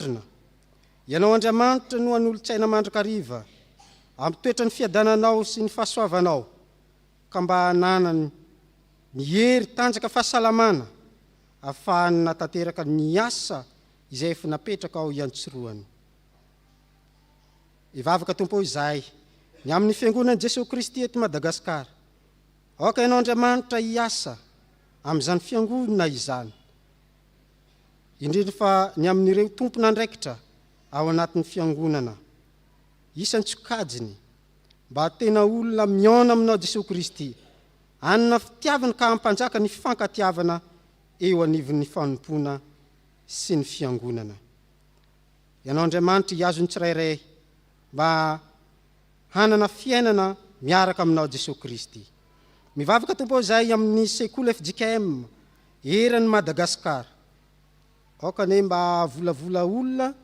Ianao Andriamanitra no an'olon-tsaina mandrakariva, amin'ny toetrany fiadananao sy ny fahasoavanao, ka mba hananany ny hery tanjaka fahasalamana, ahafahany natanteraka ny asa izay efa napetraka ao iantsoroany. Ivavaka Tompo izahay, ny amin'ny fiangonan'i Jesosy Kristy eto Madagasikara. Aoka ianao Andriamanitra hiasa amin'izany fiangonana izany, indrindra fa ny amin'ireo tompon'andraikitra ao anatin'ny fiangonana. Isan'ny tsokajiny, mba tena olona miaona aminao Jesosy Kristy, anana fitiavana ka hampanjaka ny fifankatiavana eo anivon'ny fanompona sy ny fiangonana. Ianao Andriamanitra hiazo ny tsirairay mba hanana fiainana miaraka aminao Jesosy Kristy. Mivavaka Tompo izahay amin'ny sekoly 𝗘𝗣𝗜𝗙 eran'ny Madagasikara. Aoka ne mba volavola olona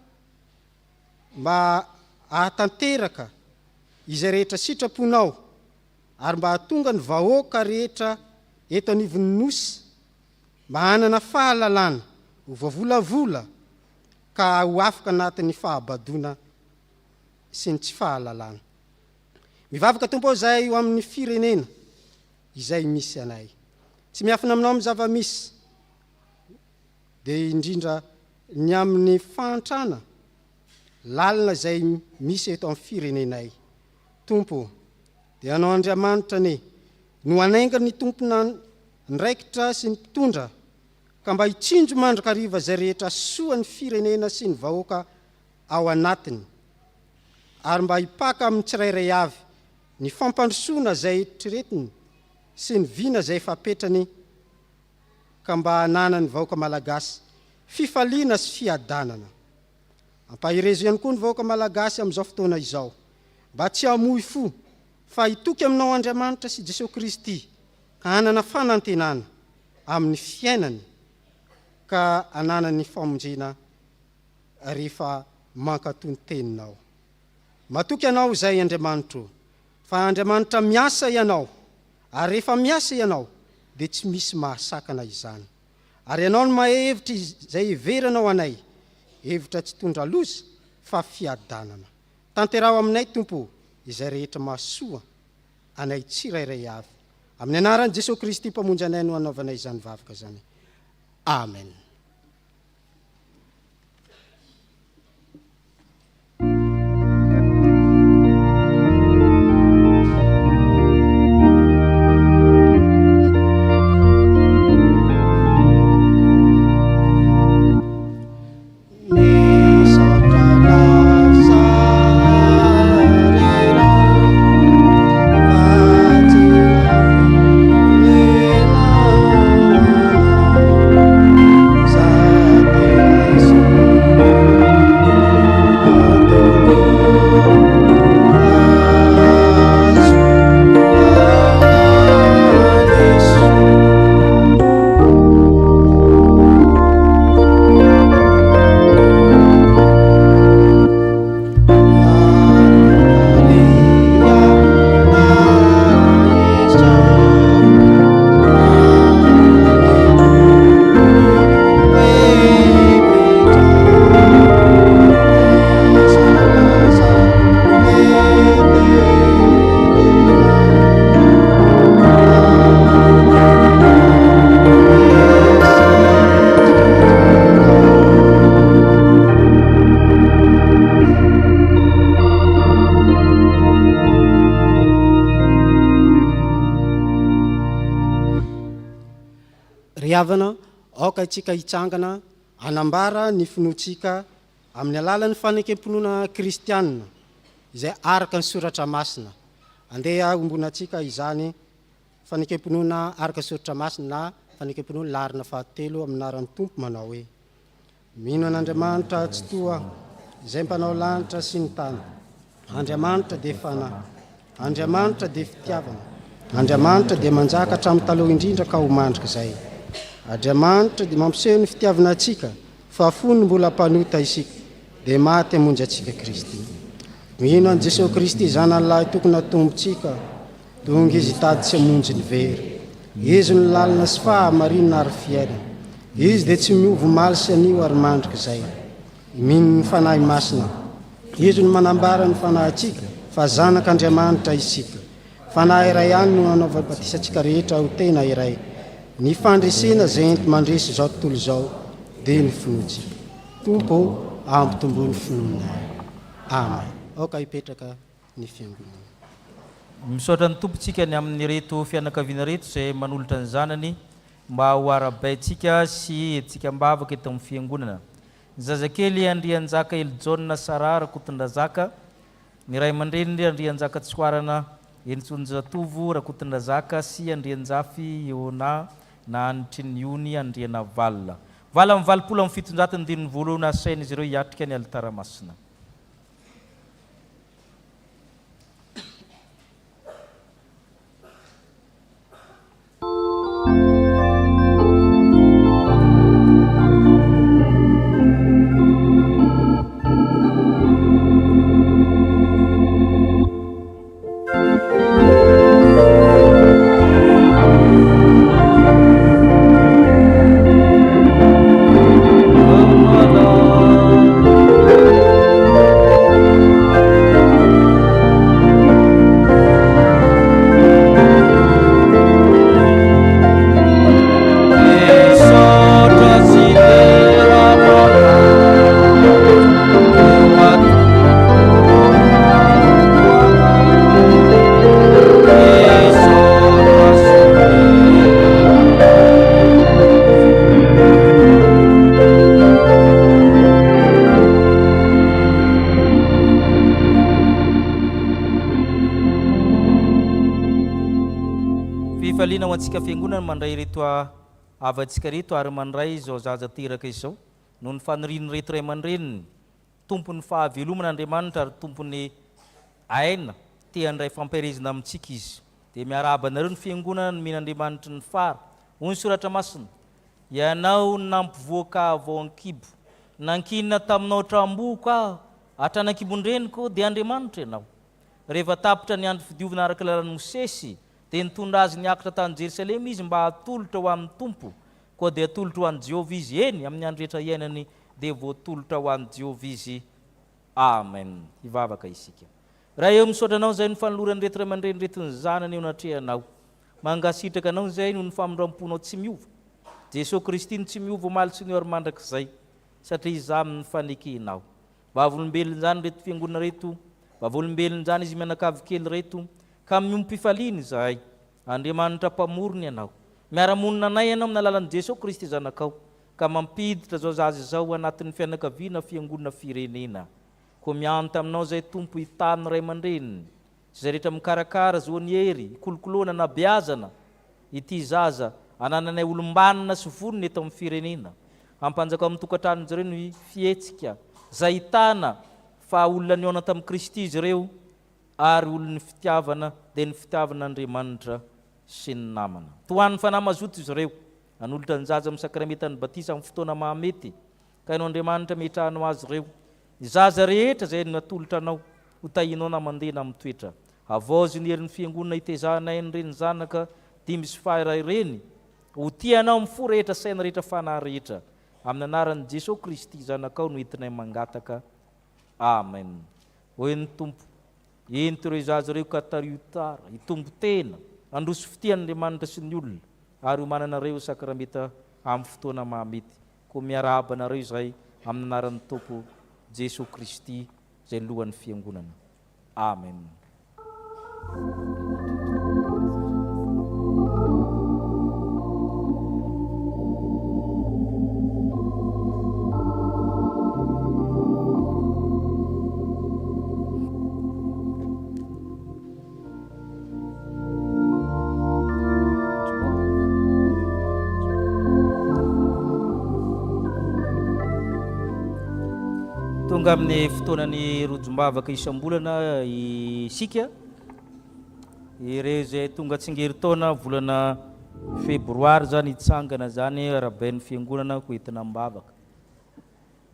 mba ahatanteraka izay rehetra sitraponao, ary mba hahatonga ny vahoaka rehetra eto anivon'ny nosy mba hanana fahalalana ho voavolavola ka ho afaka anatin'ny fahabadona sy ny tsy fahalalana. Mivavaka Tompo izahay eo amin'ny firenena izay misy anay. Tsy miafina aminao amin'ny zava-misy, dia indrindra ny amin'ny fantrana lalina izay misy eto amin'ny firenenay. Tompo, dia ianao Andriamanitra no anainga ny tompona ndraikitra sy ny mpitondra, ka mba hitsinjo mandrakariva izay rehetra soa ny firenena sy ny vahoaka ao anatiny, ary mba hipaka amin'ny tsirairay avy ny fampandrosoana izay eritreretiny sy ny vina izay fapetrany, ka mba hanana ny vahoaka malagasy fifaliana sy fiadanana. Ampahirezo ihany koa ny vahoaka malagasy amin'izao fotoana izao, mba tsy hamoy fo fa hitoky aminao Andriamanitra sy Jesosy Kristy, ka hanana fanantenana amin'ny fiainany, ka hanana ny famonjena rehefa mankatoy ny teninao. Matoky ianao izay Andriamanitra, fa Andriamanitra miasa ianao, ary rehefa miasa ianao dia tsy misy mahasakana izany. Ary ianao no mahevitra izay heveranao anay, hevitra tsy tondra loza fa fiadanana. Tanterao aminay Tompo izay rehetra mahasoa anay tsirairay avy. Amin'ny anaran'i Jesosy Kristy mpamonjy anay no anaovanay izany vavaka izany. Amen. Riavana, aoka itsika hitsangana hanambara ny finoantsika amin'ny alalan'ny fanekam-pinoana kristianina izay araka ny soratra masina. Andeha ombonantsika izany fanekam-pinoana araka ny soratra masina na fanekam-pinoana larina fahatelo amin'ny anaran'ny Tompo manao hoe: mino an'Andriamanitra tsy toa izay mpanao lanitra sy ny tany. Andriamanitra dia fanahy, Andriamanitra dia fitiavana, Andriamanitra dia manjaka hatramin'ny taloha indrindra ka ho mandrika izay. Andriamanitra dia mampiseho ny fitiavana antsika fa fony mbola mpanota isika dia maty hamonjy antsika Kristy. Mino an' Jesosy Kristy zanany lahy tokony hatombontsika, tonga izy hitady tsy hamonjy ny very. Izy no lalina sy fahamarinana ary fiainana. Izy dia tsy miova omaly sy anio ary mandrika izay. mino ny fanahy masina. Izy no manambara ny fanahintsika fa zanak'Andriamanitra isika. Fanahy iray ihany no anaova-batisantsika rehetra ho tena iray. Ny fandresena izay ento mandresy izao tontolo izao dia ny finoantsika. Tompo ampitomboa ny finoana. Amen. Aoka hipetraka ny fiangonana. Misaotra ny tompontsika ny amin'ny reto fianakaviana reto izay manolotra ny zanany mba ho arabaintsika sy etsika mbavaka eto amin'ny fiangonana. Ny zazakely 𝗘𝗣𝗜𝗙𝗔𝗛𝗛 Rakotondrazaka, ny ray aman-dreny Andrianjaka Tsoarana Ensonjatovo Rakotondrazaka sy Andrianjafy Eona na anitry ny Ony Andrianavalina. Vala amin'ny valopolo amin'ny fitonjato ny dininy voalohany asain'izy ireo hiatrika ny alitara masina. Antsika fiangonana mandray reto avatsika reto ary mandray izao zaza teraka izao no ny faniriany reto ray aman-dreniny tompony fahaveloman'Andriamanitra ary tompony aina te handray fampiarezana amintsika izy dia miarahaba anareo ny fiangonana ny men'Andriamanitra ny fara hoy ny soratra masina ianao nampivoaka avao ankibo nankinina taminao tramboho ka hatranakibon-dreniko dia Andriamanitra ianao rehefa tapitra ny andro fidiovana araka lalan'i Mosesy dia nitondra azy niakatra tany Jerusalema izy mba hatolotra ho amin'ny tompo koa dia hatolotra ho an'i Jehovah izy eny amin'ny andro rehetra iainany dia voatolotra ho an'i Jehovah izy. Amen. Hivavaka isika. Raha eo misaotra anao zay no fanolorany reto ray aman-dreny reto ny zanany eo natrehanao mangasitraka anao zay no ny famindram-ponao tsy miova Jesosy Kristy tsy miova omaly sy ny eo ary mandrakizay satria izaho amin'ny fanekenao vavolombelony zany reto fiangonana reto vavolombelony zany izy mianakavy kely reto ka miompifaliany zahay Andriamanitra mpamorony ianao miara-monina anay ianao amin'ny alalan'i Jesosy Kristy zanakao ka mampiditra zao zaza izao anatin'ny fianakaviana fiangonana firenena ko mianta aminao zay tompo hitany ray aman-dreniny zay rehetra mikarakara zoany hery kolokoloana na beazana ity zaza anananay olombanina sy vonona eto amin'ny firenena ampanjaka amin'ny tokantrano zareo ny fietsika zay hitana fa olona niona tamin'i Kristy izy ireo ary olon'ny fitiavana dia ny fitiavan'Andriamanitra sy ny namana. Toan'ny fanahy mazoto izy ireo anolotra ny zaza amin'ny sakramentany batisa amin'ny fotoana mahamety ka ianao Andriamanitra metrahanao azy ireo ny zaza rehetra zay natolotra anao ho tahinao na mandena amin'ny toetra avozy ny herin'ny fiangonana itezahanay ny reny zanaka 5 sy faharay reny ho tianao mifo rehetra saina rehetra fanahy rehetra amin'ny anaran'i Jesosy Kristy zanakao no entinay mangataka. Amen. Hoy ny tompo ento ireo zaza ireo ka tario tara hitombo tena androso fitian'Andriamanitra sy ny olona ary ho mananareo sakramenta amin'ny fotoana mahamety ko miarahaba anareo izay amin'ny anaran'ny Tompo Jesosy Kristy zay lohan'ny fiangonana. Amen. Tonga amin'ny fotoanany rojombavaka isam-bolana isika ireo zay tonga tsingerin-taona volana Febroary zany hitsangana zany arabain'ny fiangonana ko entina mbavaka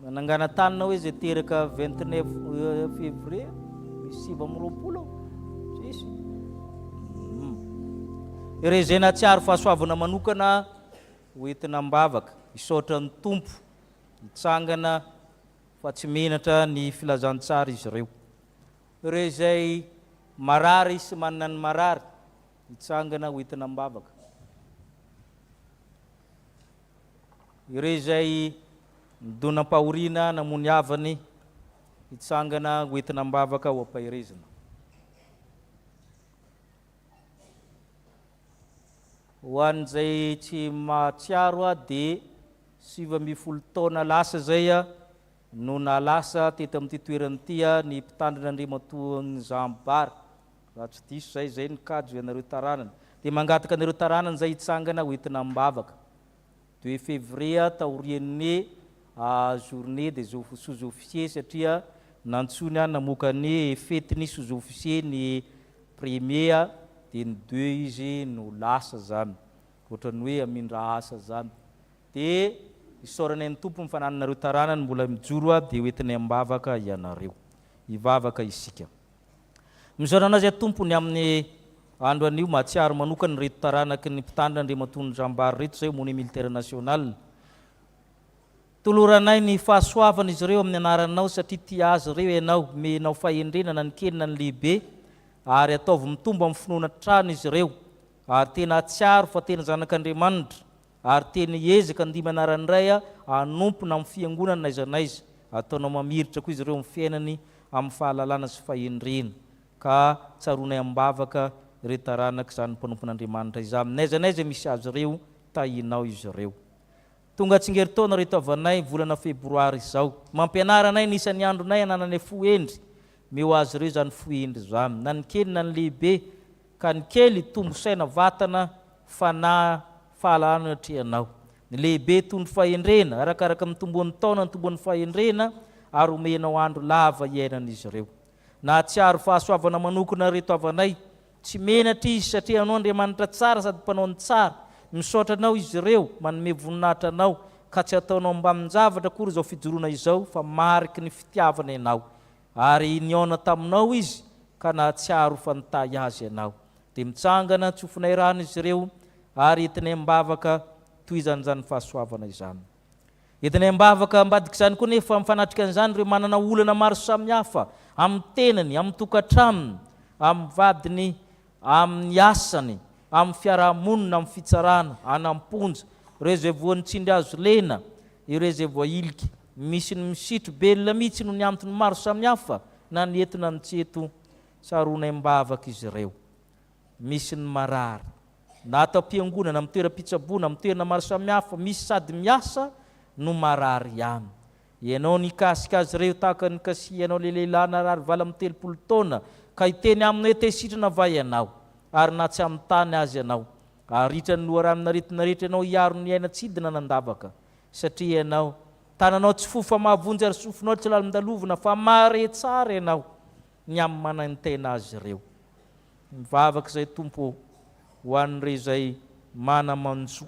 manangana tanina hoe zay teraka 29 Fevrier 7 sisy ireo zay natsiary fahasoavana manokana ho entina mbavaka isaotran'ny tompo hitsangana fa tsy menatra ny filazantsara izy ireo. Ireo izay marary sy manana ny marary hitsangana ho entina mibavaka. Ireo izay midonam-pahoriana namony havany hitsangana ho entina mibavaka ho ampahirezana. Ho an'izay tsy mahatsiaro dia 7 taona lasa zay no nalasa teto amin'ity toerana ity ny mpitandrin'Andriamanitra raha tsy diso zay nikajo ianareo taranana. Dia mangataka anareo taranana zay hitsangana ho entina mibavaka 2 février taorian'ny journée des sous-officiers satria nantsony namoaka ny fetiny sous-officier ny 1er dia ny 2 izy no lasa zany ohatrany hoe amindra asa zany. Dia isaorana ny tompo mifanananareo taranana mbola mijoro dia hoentina mibavaka ianareo hivavaka isika. Misaorana azy tompony amin'ny andro anio mahatsiaro manokana reto taranaky ny mpitandrin'Andriamanitra reto zay moni militaire national. Toloranay ny fahasoavana izy ireo amin'ny anaranao satria tia azy ireo ianao, menao fahendrenana ny kely na ny lehibe ary ataovy mitombo amin'ny finoana trano izy ireo ary tena atsiaro fa tena zanak'Andriamanitra ary tena ezaka andimy anarany iray anompona amin'ny fiangonana naiza naiza. Ataonao mamiritra koa izy ireo amin'ny fiainany amin'ny fahalalana sy fahendrena ka tsaronay ambavaka retaranaka izany mpanompon'Andriamanitra izany naiza naiza misy azy ireo tahinao izy ireo. Tonga tsingeritaona reto avanay volana Febroary izao mampianaranay nisan'ny andronay ananany fohendry meo azy ireo zany fohendry zany na ny kely na ny lehibe ka ny kely tombo saina vatana fanahy fahalalana atrehanao, ny lehibe tondro fahendrena arakaraka mitomboan'ny taona ny tombon'ny fahendrena ary omenao andro lava iainan'izy ireo. Na tsiaro fahasoavana manokana reto avanay tsy menatra izy satria anao Andriamanitra tsara sady mpanao ny tsara, misaotra anao izy ireo manome voninahitra anao ka tsy ataonao mbamin-javatra akory izao fijoroana izao fa mariky ny fitiavana ianao ary niaona taminao izy ka nahatsiaro fanitahy azy ianao. Dia mitsangana tsofinay rano izy ireo ary entinay mibavaka toy izany fahasoavana izany. Entinay mibavaka ambadika izany koa nefa mifanatrika an'izany ireo manana olana maro samihafa amin'ny tenany, amin'ny tokantramony, amin'ny vadiny, amin'ny asany, amin'ny fiarahamonina, amin'ny fitsarana, anamponja, ireo izay voan'ny tsindry azo lena, ireo izay voailika, misy ny misitro belona mihitsy no ny antony maro samihafa na ny eto na ny tsy eto tsaronay mibavaka izy ireo. Misy ny marary na atao am-piangonana amin'ny toeram-pitsaboana amin'ny toerana maro samihafa misy sady miasa no marary ihany. Ianao nikasika azy ireo tahaka ny kasianao le lehilahy narary 7 taona ka hiteny aminy hoe te-sitrana vai ianao ary na tsy amin'ny tany azy ianao ary ritrany loharanona rehetra ianao hiaro ny aina tsidina nandavaka satria ianao tananao tsy fo fa mahavonjy ary sofinao tsy lalindalovina fa mare tsara ianao ny amin'ny manantena azy ireo. Mivavaka izay tompo ho an'ireo izay mana-manjo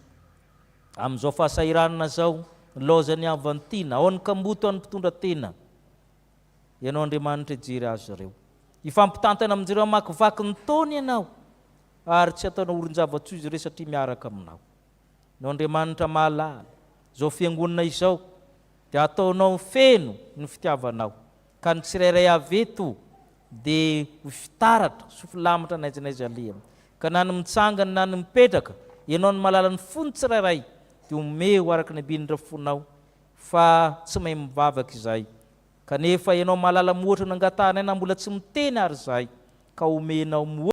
amin'izao fahasahiranana zao lozany avantina ao ny kamboto ao ny mpitondra tena ianao Andriamanitra hijery azy ireo ifampitantana amin'izareo amakivaky ny taona ianao ary tsy ataonao orin-java-tsoa izy ireo satria miaraka aminao. Ianao Andriamanitra mahalala zao fiangonana izao dia ataonao feno ny fitiavanao ka ny tsirairay aveto dia ho fitaratra sofilamatra naiza naiza lehana ka na ny mitsangana na ny mipetraka ianao ny malala ny fony tsirairay dia omeo araka ny abindra fonao fa tsy mahay mivavaka izay kanefa ianao malala moatra nangatahana na mbola tsy miteny ary izay ka omenao